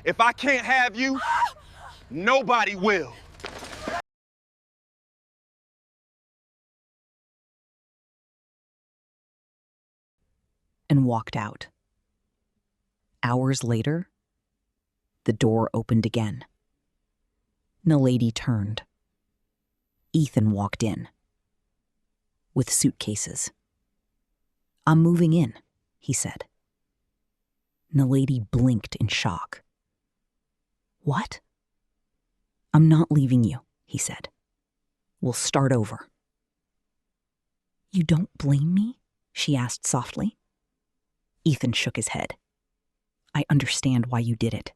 If I can't have you, nobody will. And walked out. Hours later, the door opened again. Naledi turned. Ethan walked in. With suitcases. "I'm moving in," he said. Naledi blinked in shock. "What?" "I'm not leaving you," he said. "We'll start over." "You don't blame me?" she asked softly. Ethan shook his head. "I understand why you did it."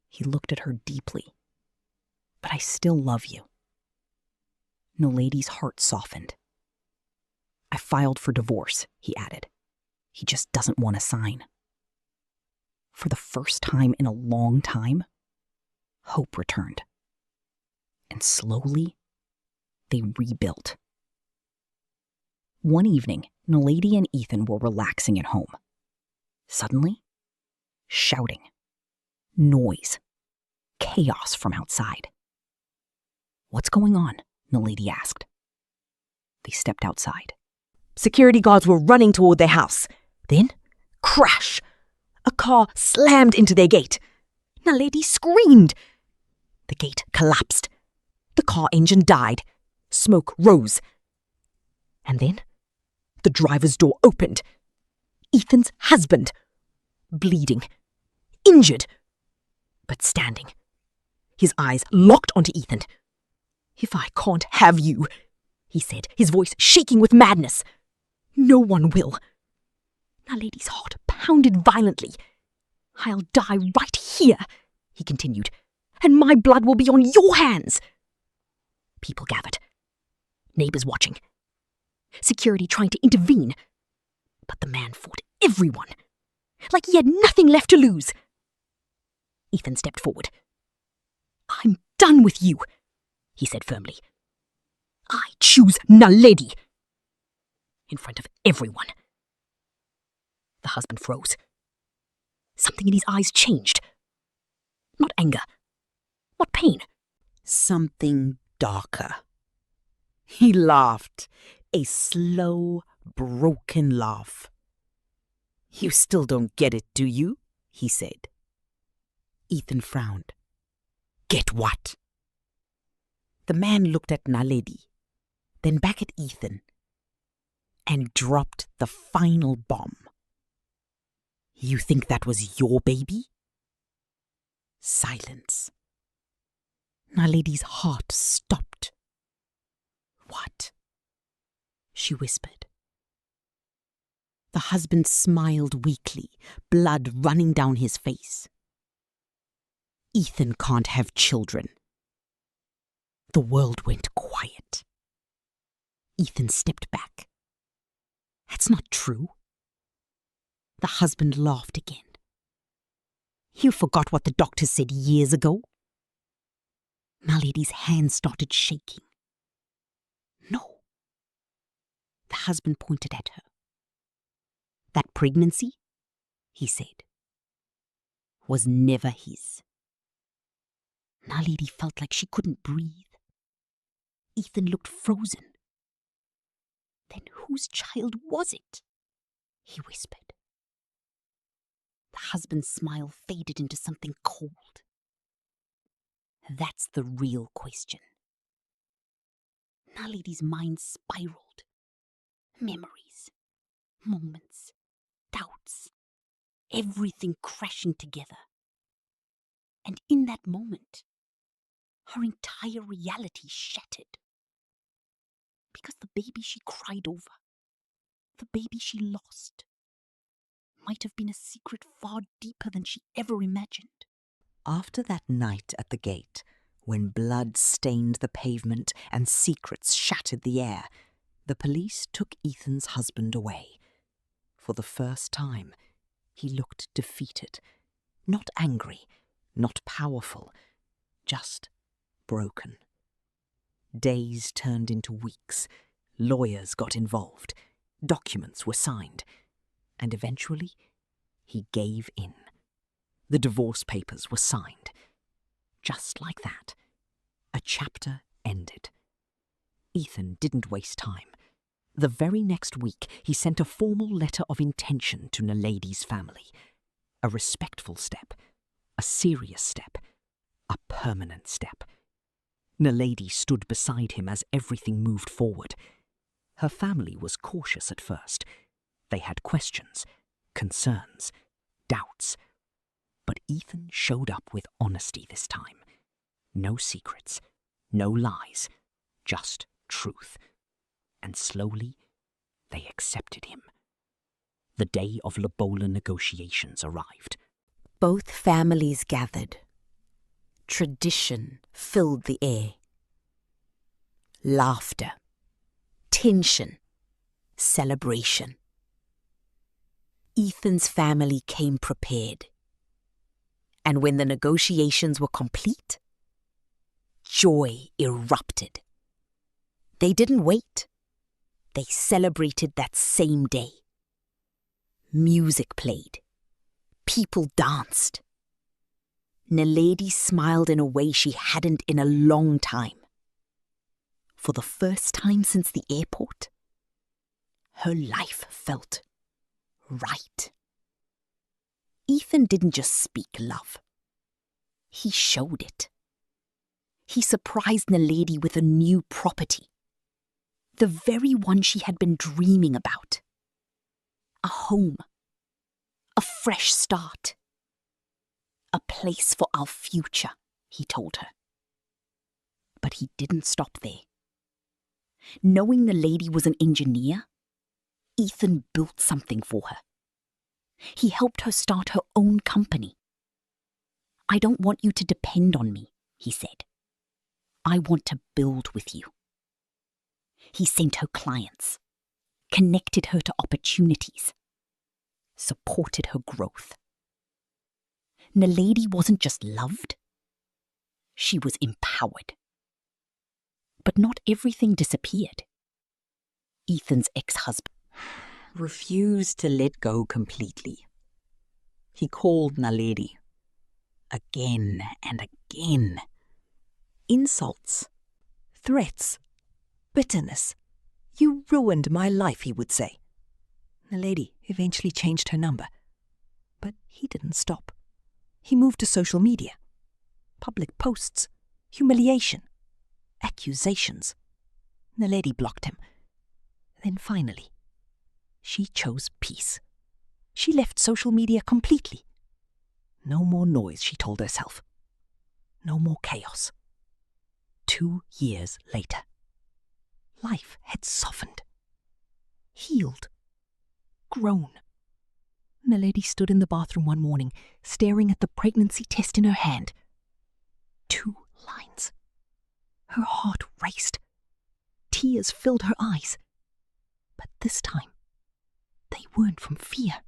He looked at her deeply. "But I still love you." Naledi's heart softened. "I filed for divorce," he added. "He just doesn't want to sign." For the first time in a long time, hope returned. And slowly, they rebuilt. One evening, Naledi and Ethan were relaxing at home. Suddenly, shouting, noise, chaos from outside. "What's going on?" Naledi asked. They stepped outside. Security guards were running toward their house. Then, crash! A car slammed into their gate. Naledi screamed. The gate collapsed. The car engine died. Smoke rose. And then, the driver's door opened. Ethan's husband, bleeding, injured, but standing. His eyes locked onto Ethan. "If I can't have you," he said, his voice shaking with madness, "no one will." Naledi's heart pounded violently. "I'll die right here," he continued, "and my blood will be on your hands." People gathered. Neighbors watching. Security trying to intervene. But the man fought everyone, like he had nothing left to lose. Ethan stepped forward. "I'm done with you," he said firmly. "I choose Naledi." In front of everyone. The husband froze. Something in his eyes changed. Not anger. Not pain. Something darker. He laughed, a slow, broken laugh. "You still don't get it, do you?" he said. Ethan frowned. "Get what?" The man looked at Naledi, then back at Ethan, and dropped the final bomb. "You think that was your baby?" Silence. Naledi's heart stopped. "What?" she whispered. The husband smiled weakly, blood running down his face. "Ethan can't have children." The world went quiet. Ethan stepped back. "That's not true." The husband laughed again. "You forgot what the doctor said years ago?" Naledi's hand started shaking. "No." The husband pointed at her. "That pregnancy," he said, "was never his." Naledi felt like she couldn't breathe. Ethan looked frozen. "Then whose child was it?" he whispered. The husband's smile faded into something cold. "That's the real question." Naledi's mind spiraled. Memories, moments, doubts, everything crashing together. And in that moment, her entire reality shattered. Because the baby she cried over, the baby she lost, might have been a secret far deeper than she ever imagined. After that night at the gate, when blood stained the pavement and secrets shattered the air, the police took Ethan's husband away. For the first time, he looked defeated, not angry, not powerful, just broken. Days turned into weeks. Lawyers got involved. Documents were signed. And eventually, he gave in. The divorce papers were signed. Just like that, a chapter ended. Ethan didn't waste time. The very next week, he sent a formal letter of intention to Naledi's family. A respectful step, a serious step, a permanent step. Naledi stood beside him as everything moved forward. Her family was cautious at first. They had questions, concerns, doubts. But Ethan showed up with honesty this time. No secrets, no lies, just truth. And slowly, they accepted him. The day of Lobola negotiations arrived. Both families gathered. Tradition filled the air. Laughter, tension, celebration. Ethan's family came prepared. And when the negotiations were complete, joy erupted. They didn't wait. They celebrated that same day. Music played. People danced. Naledi smiled in a way she hadn't in a long time. For the first time since the airport, her life felt right. Ethan didn't just speak love. He showed it. He surprised Naledi with a new property. The very one she had been dreaming about. A home. A fresh start. A place for our future, he told her. But he didn't stop there. Knowing Naledi was an engineer, Ethan built something for her. He helped her start her own company. I don't want you to depend on me, he said. I want to build with you. He sent her clients, connected her to opportunities, supported her growth. Naledi wasn't just loved, she was empowered. But not everything disappeared. Ethan's ex-husband refused to let go completely. He called Naledi again and again. Insults, threats, bitterness. You ruined my life, he would say. Naledi eventually changed her number. But he didn't stop. He moved to social media. Public posts, humiliation, accusations. Naledi blocked him. Then finally, she chose peace. She left social media completely. No more noise, she told herself. No more chaos. 2 years later, life had softened, healed, grown. Naledi stood in the bathroom one morning, staring at the pregnancy test in her hand. 2 lines. Her heart raced. Tears filled her eyes. But this time, they weren't from fear.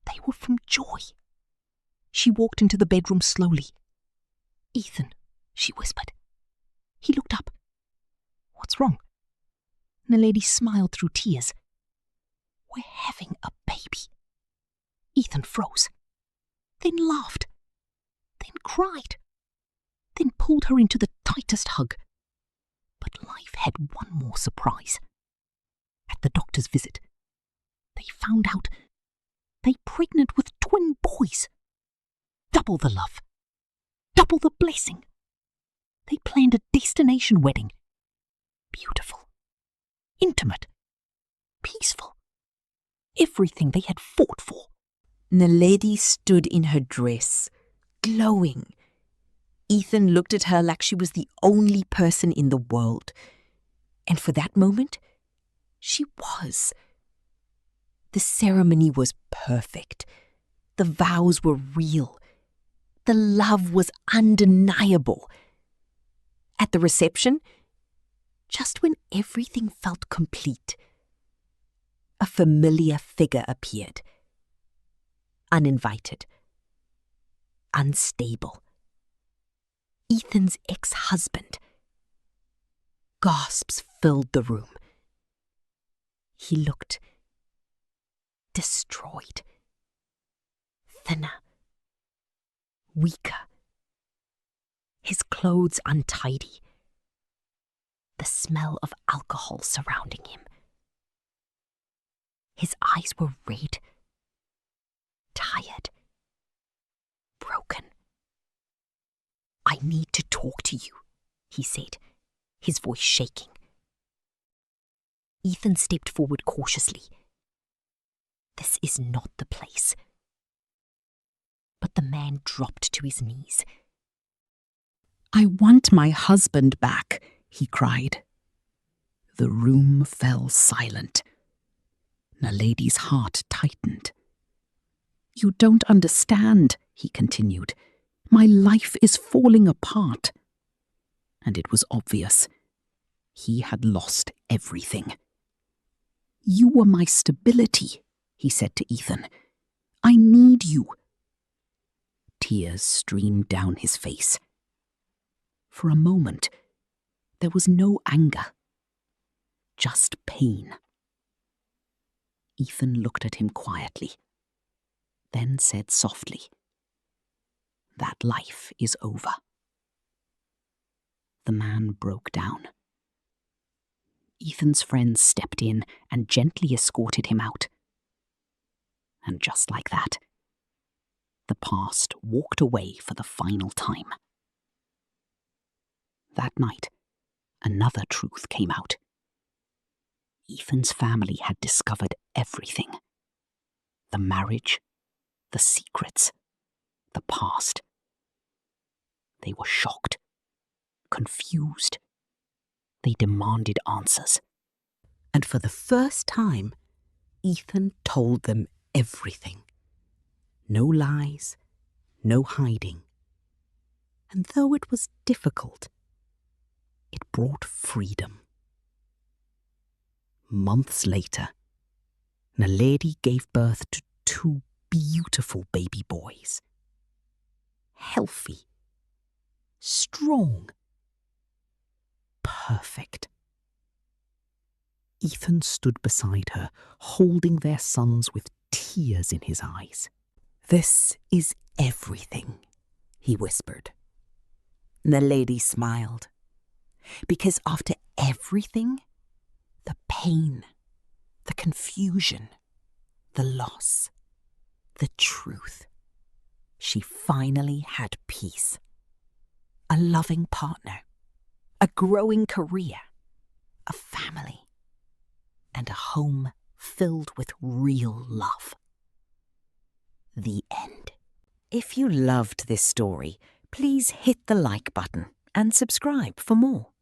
They were from joy. She walked into the bedroom slowly. Ethan, she whispered. He looked up. What's wrong? Naledi smiled through tears. We're having a baby. Ethan froze, then laughed, then cried, then pulled her into the tightest hug. But life had one more surprise. At the doctor's visit, they found out they're pregnant with twin boys. Double the love, double the blessing. They planned a destination wedding. Beautiful, intimate, peaceful. Everything they had fought for. Naledi stood in her dress, glowing. Ethan looked at her like she was the only person in the world. And for that moment, she was. The ceremony was perfect. The vows were real. The love was undeniable. At the reception, just when everything felt complete, a familiar figure appeared. Uninvited. Unstable. Ethan's ex-husband. Gasps filled the room. He looked destroyed. Thinner. weaker. His clothes untidy. The smell of alcohol surrounding him. His eyes were red, tired, broken. "I need to talk to you," he said, his voice shaking. Ethan stepped forward cautiously. This is not the place. But the man dropped to his knees. "I want my husband back," he cried. The room fell silent. Naledi's heart tightened. "You don't understand," he continued. "My life is falling apart." And it was obvious. He had lost everything. "You were my stability," he said to Ethan. "I need you." Tears streamed down his face. For a moment, there was no anger, just pain. Ethan looked at him quietly, then said softly, "That life is over." The man broke down. Ethan's friends stepped in and gently escorted him out. And just like that, the past walked away for the final time. That night, another truth came out. Ethan's family had discovered everything. The marriage, the secrets, the past. They were shocked, confused. They demanded answers. And for the first time, Ethan told them everything. No lies, no hiding. And though it was difficult, it brought freedom. Months later, Naledi gave birth to 2 beautiful baby boys. Healthy, strong, perfect. Ethan stood beside her, holding their sons with tears in his eyes. "This is everything," he whispered. Naledi smiled. Because after everything, the pain, the confusion, the loss, the truth, she finally had peace. A loving partner, a growing career, a family, and a home filled with real love. The end. If you loved this story, please hit the like button and subscribe for more.